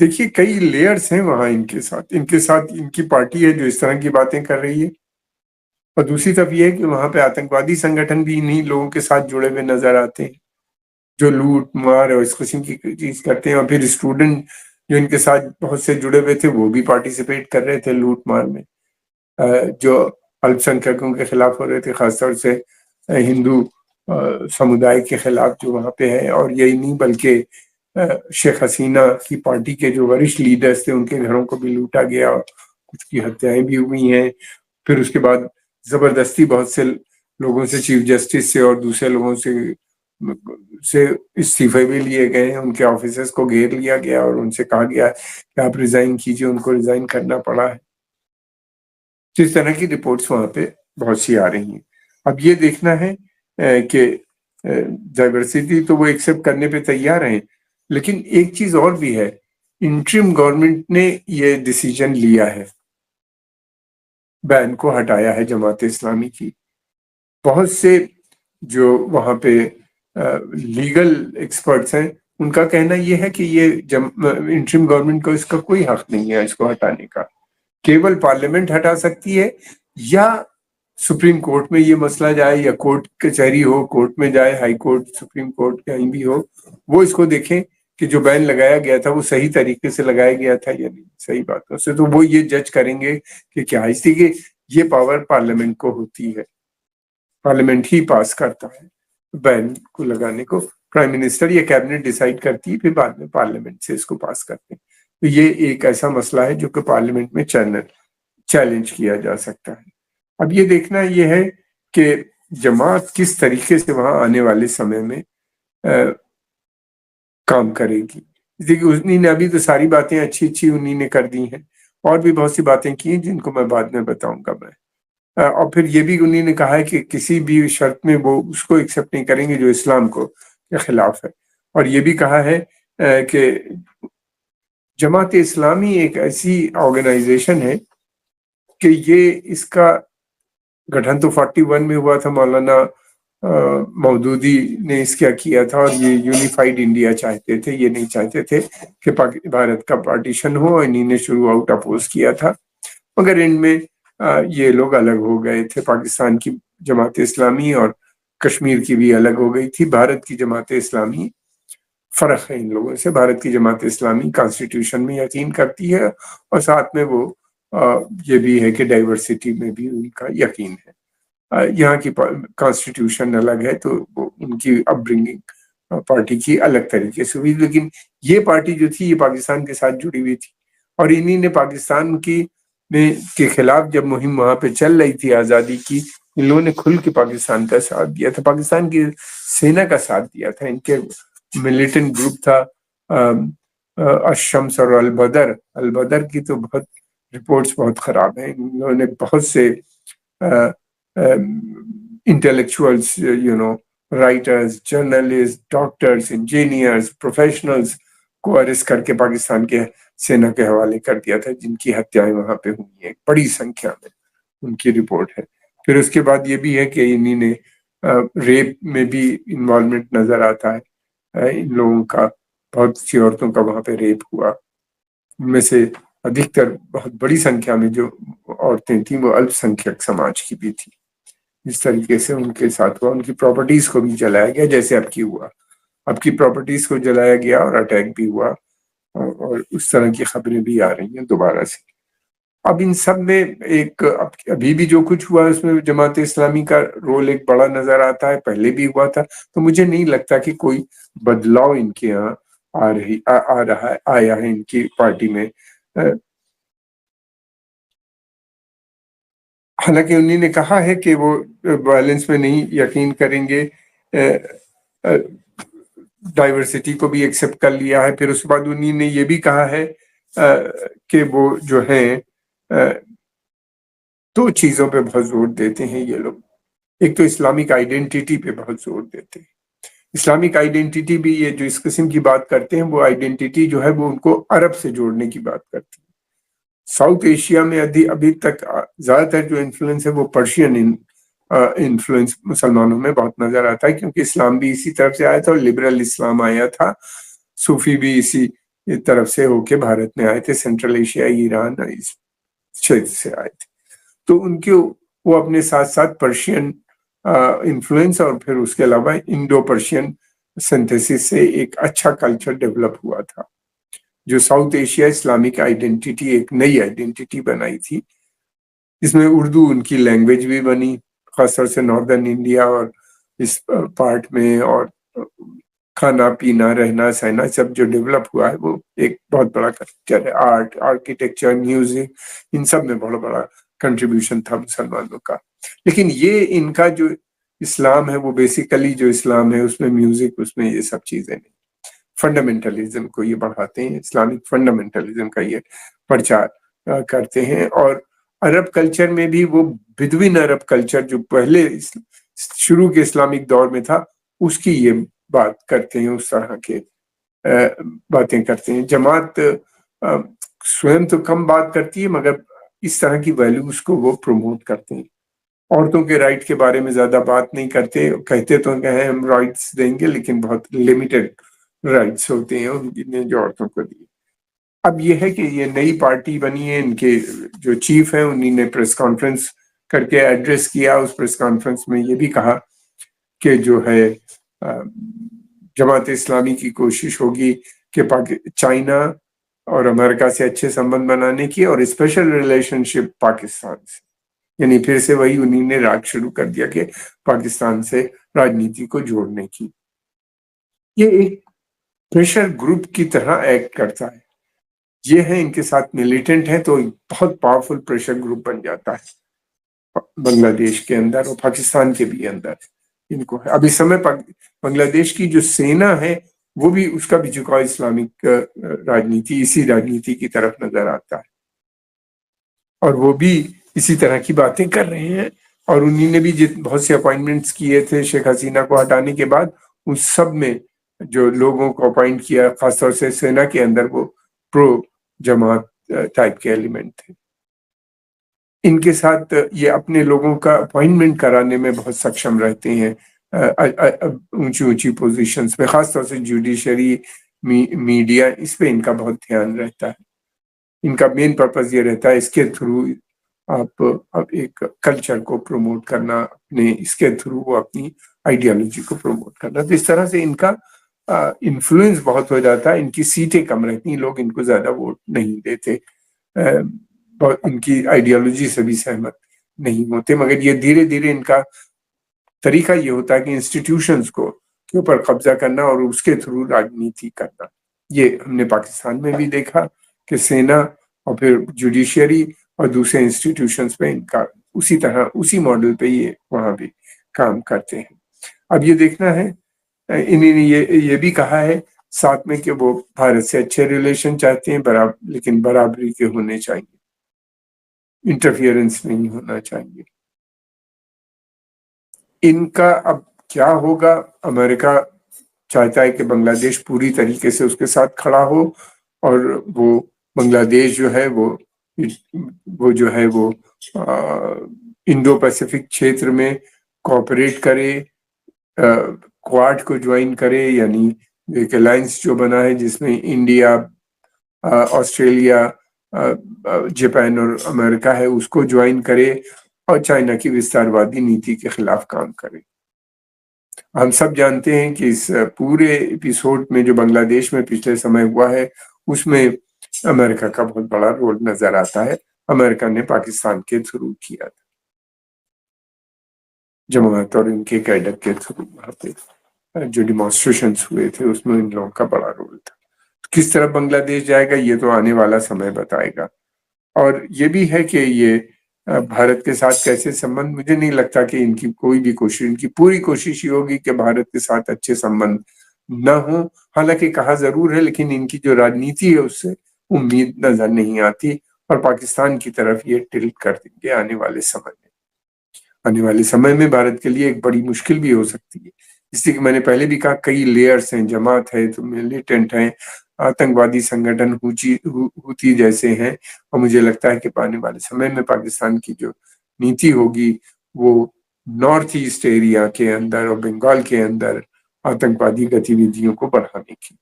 دیکھیے کئی لیئرز ہیں وہاں ان کے ساتھ ان کی پارٹی ہے جو اس طرح کی باتیں کر رہی ہے، اور دوسری طرف یہ ہے کہ وہاں پہ آتنکوادی سنگٹھن بھی انہی لوگوں کے ساتھ جڑے ہوئے نظر آتے ہیں جو لوٹ مار اور اس قسم کی چیز کرتے ہیں، اور پھر اسٹوڈنٹ جو ان کے ساتھ بہت سے جڑے ہوئے تھے وہ بھی پارٹیسپیٹ کر رہے تھے لوٹ مار میں، جو الپ سنکھیکوں کے خلاف ہو رہے تھے، خاص طور سے ہندو سمدائے کے خلاف جو وہاں پہ ہے، اور یہی نہیں بلکہ شیخ حسینہ کی پارٹی کے جو وریشٹھ لیڈرز تھے ان کے گھروں کو بھی لوٹا گیا، کچھ کی ہتیائیں بھی ہوئی ہیں، پھر اس کے بعد زبردستی بہت سے لوگوں سے، چیف جسٹس سے اور دوسرے لوگوں سے استعفے بھی لیے گئے ہیں، ان کے آفیسز کو گھیر لیا گیا اور ان سے کہا گیا کہ آپ ریزائن کیجئے، ان کو ریزائن کرنا پڑا ہے۔ اس طرح کی رپورٹس وہاں پہ بہت سی آ رہی ہیں۔ اب یہ دیکھنا ہے کہ ڈائیورسٹی تو وہ ایکسیپٹ کرنے پہ تیار ہیں، لیکن ایک چیز اور بھی ہے، انٹرم گورنمنٹ نے یہ ڈیسیجن لیا ہے، بین کو ہٹایا ہے جماعت اسلامی کی۔ بہت سے جو وہاں پہ لیگل ایکسپرٹس ہیں ان کا کہنا یہ ہے کہ یہ انٹرم گورنمنٹ کو اس کا کوئی حق نہیں ہے اس کو ہٹانے کا، کیول پارلیمنٹ ہٹا سکتی ہے، یا سپریم کورٹ میں یہ مسئلہ جائے، یا کورٹ کچہری ہو، کورٹ میں جائے، ہائی کورٹ، سپریم کورٹ کہیں بھی ہو، وہ اس کو دیکھیں کہ جو بین لگایا گیا تھا وہ صحیح طریقے سے لگایا گیا تھا یا نہیں، صحیح باتوں سے، تو وہ یہ جج کریں گے کہ کیا، اس لیے کہ یہ پاور پارلیمنٹ کو ہوتی ہے، پارلیمنٹ ہی پاس کرتا ہے بین کو لگانے کو، پرائم منسٹر یا کیبنٹ ڈیسائیڈ کرتی ہے، پھر بعد میں پارلیمنٹ سے اس کو پاس کرتے ہیں۔ تو یہ ایک ایسا مسئلہ ہے جو کہ پارلیمنٹ میں چیلنج کیا جا سکتا ہے۔ اب یہ دیکھنا یہ ہے کہ جماعت کس طریقے سے وہاں آنے والے سمے میں کام کرے گی، دیکھیے انہی نے ابھی تو ساری باتیں اچھی انہی نے کر دی ہیں، اور بھی بہت سی باتیں کی ہیں جن کو میں بعد میں بتاؤں گا میں، اور پھر یہ بھی انہی نے کہا ہے کہ کسی بھی شرط میں وہ اس کو ایکسیپٹ نہیں کریں گے جو اسلام کو کے خلاف ہے، اور یہ بھی کہا ہے کہ جماعت اسلامی ایک ایسی آرگنائزیشن ہے کہ یہ اس کا گٹھن تو 41 میں ہوا تھا، مولانا مودودی نے اس کیا تھا، اور یہ یونیفائیڈ انڈیا چاہتے تھے، یہ نہیں چاہتے تھے کہ بھارت کا پارٹیشن ہو، اور انہی نے شروع آؤٹ اپوز کیا تھا، مگر ان میں یہ لوگ الگ ہو گئے تھے، پاکستان کی جماعت اسلامی اور کشمیر کی بھی الگ ہو گئی تھی۔ بھارت کی جماعت اسلامی فرق ہے ان لوگوں سے، بھارت کی جماعت اسلامی کانسٹیٹیوشن میں یقین کرتی ہے، اور ساتھ میں وہ یہ بھی ہے کہ ڈائیورسٹی میں بھی ان کا یقین ہے۔ یہاں کی کانسٹیٹیوشن الگ ہے تو وہ ان کی اپ برنگنگ پارٹی کی الگ طریقے سے ہوئی، لیکن یہ پارٹی جو تھی یہ پاکستان کے ساتھ جڑی ہوئی تھی، اور انہی نے پاکستان کے خلاف جب مہم وہاں پہ چل رہی تھی آزادی کی، ان لوگوں نے کھل کے پاکستان کا ساتھ دیا تھا، پاکستان کی سینا کا ساتھ دیا تھا۔ ان کے ملیٹنٹ گروپ تھا الشمس اور البدر کی تو بہت رپورٹس بہت خراب ہیں، انہوں نے بہت سے intellectuals, writers, journalist, doctors, engineers, professionals کو اریسٹ کر کے پاکستان کے سینا کے حوالے کر دیا تھا، جن کی ہتیائیں وہاں پہ ہوئی ہیں بڑی سنکھیا میں، ان کی رپورٹ ہے۔ پھر اس کے بعد یہ بھی ہے کہ انہی نے ریپ میں بھی انوالومنٹ نظر آتا ہے، ان لوگوں کا بہت سی عورتوں کا وہاں پہ ریپ ہوا، ان میں سے ادھکتر بہت بڑی سنکھیا میں جو عورتیں تھیں وہ الپ سنکھیک سماج کی بھی تھی، اس طریقے سے ان کے ساتھ ہوا، ان کی پراپرٹیز کو بھی جلایا گیا جیسے اب کی ہوا، اب کی پراپرٹیز کو جلایا گیا اور اٹیک بھی ہوا، اور اس طرح کی خبریں بھی آ رہی ہیں دوبارہ سے۔ اب ان سب میں ابھی بھی جو کچھ ہوا اس میں جماعت اسلامی کا رول ایک بڑا نظر آتا ہے، پہلے بھی ہوا تھا، تو مجھے نہیں لگتا کہ کوئی بدلاؤ ان کے یہاں آیا ہے ان کی پارٹی میں، حالانکہ انہی نے کہا ہے کہ وہ وائلنس میں نہیں یقین کریں گے، ڈائیورسٹی کو بھی ایکسیپٹ کر لیا ہے۔ پھر اس کے بعد انہی نے یہ بھی کہا ہے کہ وہ جو ہیں دو چیزوں پہ بہت زور دیتے ہیں یہ لوگ، ایک تو اسلامک آئیڈینٹی پہ بہت زور دیتے ہیں، اسلامک آئیڈینٹی بھی، یہ جو اس قسم کی بات کرتے ہیں وہ آئیڈینٹی جو ہے وہ ان کو عرب سے جوڑنے کی بات کرتے ہیں۔ ساؤتھ ایشیا میں ابھی تک زیادہ تر جو انفلوئنس ہے وہ پرشین انفلوئنس مسلمانوں میں بہت نظر آتا ہے، کیونکہ اسلام بھی اسی طرف سے آیا تھا اور لبرل اسلام آیا تھا، صوفی بھی اسی طرف سے ہو کے بھارت میں آئے تھے، سینٹرل ایشیا، ایران، اس چھیتر سے آئے تھے. تو ان کے وہ اپنے ساتھ ساتھ پرشین انفلوئنس اور پھر اس کے علاوہ انڈو پرشین سنتھیسس سے ایک اچھا کلچر ڈیولپ ہوا تھا، جو ساؤتھ ایشیا اسلامک آئیڈینٹی، ایک نئی آئیڈینٹی بنائی تھی. اس میں اردو ان کی لینگویج بھی بنی، خاص طور سے ناردرن انڈیا اور اس پارٹ میں، اور کھانا پینا رہنا سہنا سب جو ڈیولپ ہوا ہے وہ ایک بہت بڑا کلچر ہے. آرٹ، آرکیٹیکچر، میوزک، ان سب میں بہت بڑا کنٹریبیوشن تھا مسلمانوں کا. لیکن یہ ان کا جو اسلام ہے وہ بیسیکلی جو اسلام ہے اس میں میوزک، اس میں یہ سب چیزیں نہیں. فنڈامنٹلزم کو یہ بڑھاتے ہیں، اسلامک فنڈامنٹلزم کا یہ پرچار کرتے ہیں. اور عرب کلچر میں بھی وہ بدوین عرب کلچر جو پہلے شروع کے اسلامک دور میں تھا اس کی یہ بات کرتے ہیں، اس طرح کے باتیں کرتے ہیں. جماعت سوئم تو کم بات کرتی ہے مگر اس طرح کی ویلیوز کو وہ پروموٹ کرتے ہیں. عورتوں کے رائٹ کے بارے میں زیادہ بات نہیں کرتے، کہتے تو کہ ہم رائٹس دیں گے لیکن بہت لمیٹڈ رائٹس ہوتے ہیں ان نے جو عورتوں کو دیے. اب یہ ہے کہ یہ نئی پارٹی بنی ہے، ان کے جو چیف ہیں انہی نے پریس کانفرنس کر کے ایڈریس کیا. اس پریس کانفرنس میں یہ بھی کہا کہ جو ہے جماعت اسلامی کی کوشش ہوگی کہ چائنا اور امریکہ سے اچھے سمبند بنانے کی، اور اسپیشل ریلیشن شپ پاکستان سے، یعنی پھر سے وہی انہی نے راج شروع کر دیا کہ پاکستان سے راجنیتی کو جوڑنے کی. یہ ایک پریشر گروپ کی طرح ایکٹ کرتا ہے. یہ ہے ان کے ساتھ ملیٹنٹ ہے تو بہت پاورفل پریشر گروپ بن جاتا ہے بنگلہ دیش کے اندر اور پاکستان کے بھی اندر ان کو ہے. اب اس سمے بنگلہ دیش کی جو سینا ہے وہ بھی، اس کا بھی جھکاؤ اسلامک راجنیتی، اسی راجنیتی کی طرف نظر آتا ہے، اور وہ بھی اسی طرح کی باتیں کر رہے ہیں. اور انہی نے بھی بہت سے اپوائنٹمنٹس کیے تھے شیخ حسینہ کو ہٹانے کے بعد، اس سب میں جو لوگوں کو اپوائنٹ کیا خاص طور سے سینا کے اندر وہ پرو جماعت ٹائپ کے ایلیمنٹ تھے. ان کے ساتھ یہ اپنے لوگوں کا اپوائنٹمنٹ کرانے میں بہت سکشم رہتے ہیں اونچی اونچی پوزیشنز پہ، خاص طور سے جوڈیشری، میڈیا، اس پہ ان کا بہت دھیان رہتا ہے. ان کا مین پرپز یہ رہتا ہے اس کے تھرو آپ اب ایک کلچر کو پروموٹ کرنا، اپنے اس کے تھرو وہ اپنی آئیڈیالوجی کو پروموٹ کرنا. تو اس طرح سے ان کا انفلوئنس بہت ہو جاتا ہے. ان کی سیٹیں کم رہتی ہیں، لوگ ان کو زیادہ ووٹ نہیں دیتے، ان کی آئیڈیالوجی سے بھی سہمت نہیں ہوتے. مگر یہ دھیرے دھیرے ان کا طریقہ یہ ہوتا ہے کہ انسٹیٹیوشنز کو کے اوپر قبضہ کرنا اور اس کے تھرو راجنیتی کرنا. یہ ہم نے پاکستان میں بھی دیکھا کہ سینا اور پھر جوڈیشری اور دوسرے انسٹیٹیوشنز پہ ان کا اسی طرح اسی ماڈل پہ یہ وہاں بھی کام کرتے ہیں. اب یہ دیکھنا ہے، انہوں نے یہ بھی کہا ہے ساتھ میں کہ وہ بھارت سے اچھے ریلیشن چاہتے ہیں، لیکن برابری کے ہونے چاہیے، انٹرفیئرنس نہیں ہونا چاہیے. ان کا اب کیا ہوگا؟ امریکہ چاہتا ہے کہ بنگلہ دیش پوری طریقے سے اس کے ساتھ کھڑا ہو، اور وہ بنگلہ دیش جو ہے وہ جو ہے وہ انڈو پیسیفک چھیتر میں کوآپریٹ کرے، کوارڈ کو جوائن کرے، یعنی ایک الائنس جو بنا ہے جس میں انڈیا، آسٹریلیا، جاپان اور امریکہ ہے، اس کو جوائن کرے اور چائنا کی وستار وادی نیتی کے خلاف کام کرے. ہم سب جانتے ہیں کہ اس پورے ایپیسوڈ میں جو بنگلہ دیش میں پچھلے سمے ہوا ہے اس میں امریکہ کا بہت بڑا رول نظر آتا ہے. امریکہ نے پاکستان کے تھرو کیا تھا، جماعت اور ان کے کیڈر کے تھرو وہاں پہ جو ڈیمانسٹریشنز ہوئے تھے اس میں ان لوگوں کا بڑا رول تھا. کس طرح بنگلہ دیش جائے گا یہ تو آنے والا سمے بتائے گا. اور یہ بھی ہے کہ یہ بھارت کے ساتھ کیسے سمبند، مجھے نہیں لگتا کہ ان کی کوئی بھی کوشش، ان کی پوری کوشش یہ ہوگی کہ بھارت کے ساتھ اچھے سمبند نہ ہوں. حالانکہ کہا ضرور ہے لیکن ان کی جو راجنیتی ہے اس سے امید نظر نہیں آتی، اور پاکستان کی طرف یہ ٹلٹ کر دیں گے آنے والے سمے میں. آنے والے سمے میں بھارت کے لیے ایک بڑی مشکل بھی ہو سکتی ہے، اس لیے کہ میں نے پہلے بھی کہا کئی لیئرز ہیں، جماعت ہے تو ملیٹنٹ ہیں، آتنکوادی سنگھٹن ہوتی جیسے ہیں. اور مجھے لگتا ہے کہ آنے والے سمے میں پاکستان کی جو نیتی ہوگی وہ نارتھ ایسٹ ایریا کے اندر اور بنگال کے اندر آتنکوادی گتی ویدیوں کو بڑھانے کی.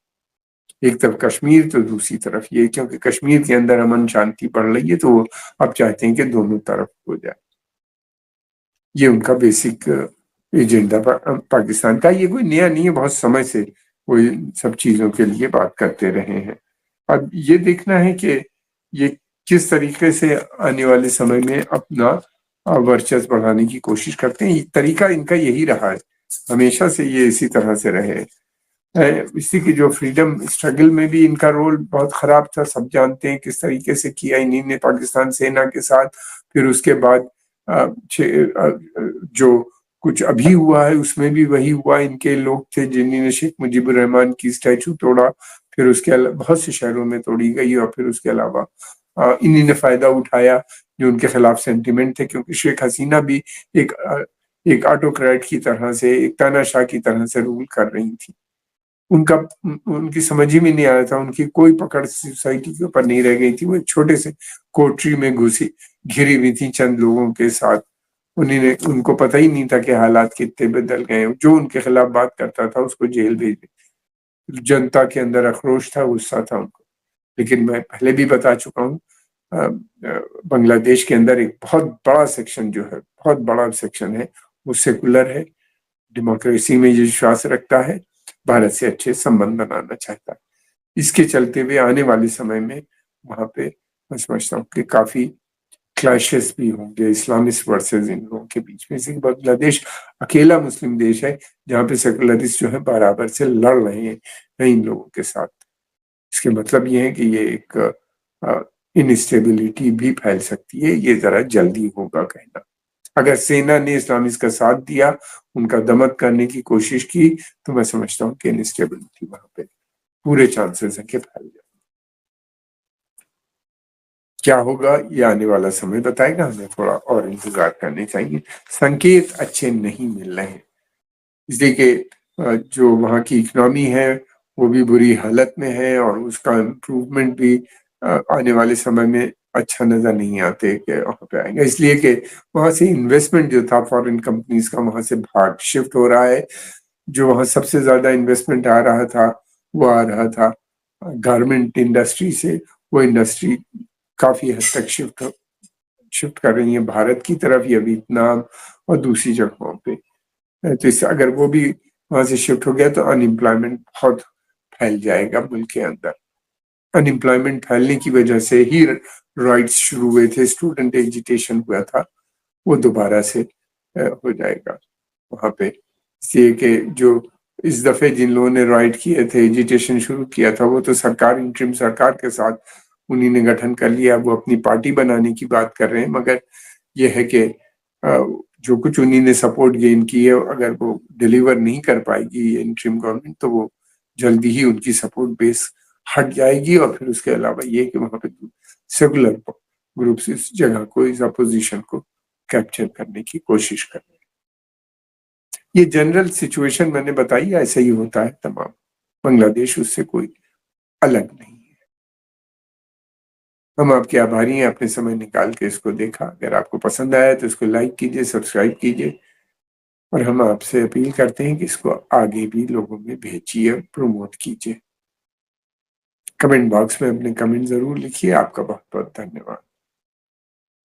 ایک طرف کشمیر تو دوسری طرف یہ، کیونکہ کشمیر کے اندر امن شانتی بڑھ رہی ہے تو وہ اب چاہتے ہیں کہ دونوں طرف ہو جائے. یہ ان کا بیسک ایجنڈا پاکستان کا. یہ کوئی نیا نہیں ہے، بہت سمے سے وہ سب چیزوں کے لیے بات کرتے رہے ہیں. اب یہ دیکھنا ہے کہ یہ کس طریقے سے آنے والے سمے میں اپنا ورچسو بڑھانے کی کوشش کرتے ہیں. طریقہ ان کا یہی رہا ہے، ہمیشہ سے یہ اسی طرح سے رہے. اسی کی جو فریڈم اسٹرگل میں بھی ان کا رول بہت خراب تھا، سب جانتے ہیں کس طریقے سے کیا انہوں نے پاکستان سینا کے ساتھ. پھر اس کے بعد جو کچھ ابھی ہوا ہے اس میں بھی وہی ہوا. ان کے لوگ تھے جنہوں نے شیخ مجیب الرحمان کی اسٹیچو توڑا، پھر اس کے بہت سے شہروں میں توڑی گئی، اور پھر اس کے علاوہ انہوں نے فائدہ اٹھایا جو ان کے خلاف سینٹیمنٹ تھے، کیونکہ شیخ حسینہ بھی ایک آٹوکریٹ کی طرح سے، ایک تاناشاہ کی طرح سے رول کر رہی تھی. ان کی سمجھ ہی میں نہیں آیا تھا، ان کی کوئی پکڑ سوسائٹی کے اوپر نہیں رہ گئی تھی. وہ ایک چھوٹے سے کوٹری میں گھری ہوئی تھی چند لوگوں کے ساتھ. ان کو پتہ ہی نہیں تھا کہ حالات کتنے بدل گئے. جو ان کے خلاف بات کرتا تھا اس کو جیل بھیج دے. جنتا کے اندر اخروش تھا، غصہ تھا ان کو. لیکن میں پہلے بھی بتا چکا ہوں، بنگلہ دیش کے اندر ایک بہت بڑا سیکشن جو ہے، بہت بڑا سیکشن ہے، وہ سیکولر ہے، ڈیموکریسی میں وشواس رکھتا ہے، بھارت سے اچھے سمبند بنانا چاہتا ہے. اس کے چلتے ہوئے آنے والے سمے میں وہاں پہ میں سمجھتا ہوں کہ کافی کلیشز بھی ہوں گے اسلامسٹ ورسز ان لوگوں کے بیچ میں. بنگلہ دیش اکیلا مسلم دیش ہے جہاں پہ سیکولرسٹ جو ہے برابر سے لڑ رہے ہیں ان لوگوں کے ساتھ. اس کے مطلب یہ ہے کہ یہ ایک انسٹیبلٹی بھی پھیل سکتی ہے. یہ ذرا جلدی ہوگا کہنا. اگر سینا نے اسلامسٹ کا ساتھ دیا، ان کا دمن کرنے کی کوشش کی، تو میں سمجھتا ہوں کہ انسٹیبلٹی وہاں پہ پورے چانسز ہیں کہ پھیل جائے. کیا ہوگا یہ آنے والا سمے بتائے گا. ہمیں تھوڑا اور انتظار کرنے چاہیے. سنکیت اچھے نہیں مل رہے ہیں، اس لیے کہ جو وہاں کی اکنامی ہے وہ بھی بری حالت میں ہے، اور اس کا امپروومنٹ بھی آنے والے سمے میں اچھا نظر نہیں آتے کہ وہاں پہ آئیں گے. اس لیے کہ وہاں سے انویسٹمنٹ جو تھا فارن کمپنیز کا وہاں سے بھاگ شفٹ ہو رہا ہے. جو وہاں سب سے زیادہ انویسٹمنٹ آ رہا تھا وہ آ رہا تھا گارمنٹ انڈسٹری سے. وہ انڈسٹری کافی حد تک شفٹ کر رہی ہیں بھارت کی طرف یا ویتنام اور دوسری جگہوں پہ. تو اس سے اگر وہ بھی وہاں سے شفٹ ہو گیا تو ان امپلائمنٹ بہت پھیل جائے گا ملک کے اندر. ان امپلائمنٹ پھیلنے کی وجہ سے ہی رائٹس شروع ہوئے تھے، اسٹوڈنٹ ایجیٹیشن ہوا تھا، وہ دوبارہ سے ہو جائے گا وہاں پہ. اس لیے کہ جو اس دفعہ جن لوگوں نے رائٹ کیے تھے، ایجیٹیشن شروع کیا تھا، وہ تو سرکار انٹرم سرکار کے ساتھ انہی نے گٹھن کر لیا. وہ اپنی پارٹی بنانے کی بات کر رہے ہیں، مگر یہ ہے کہ جو کچھ انہی نے سپورٹ گین کی ہے، اگر وہ ڈیلیور نہیں کر پائے گی انٹرم گورنمنٹ تو وہ جلدی ہی ان کی سپورٹ بیس ہٹ جائے گی. اور پھر اس کے علاوہ یہ کہ وہاں پہ سیکولر گروپس اس جگہ کو، اس اپوزیشن کو کیپچر کرنے کی کوشش کر رہے ہیں. یہ جنرل سچویشن میں نے بتائی، ایسا ہی ہوتا ہے تمام. بنگلہ دیش اس سے کوئی الگ نہیں ہے. ہم آپ کے آبھاری ہیں، اپنے سمے نکال کے اس کو دیکھا. اگر آپ کو پسند آیا تو اس کو لائک کیجئے، سبسکرائب کیجئے، اور ہم آپ سے اپیل کرتے ہیں کہ اس کو آگے بھی لوگوں میں بھیجیے، پروموٹ کیجئے. کمنٹ باکس میں اپنے کمنٹ ضرور لکھیے. آپ کا بہت بہت دھنیہ واد.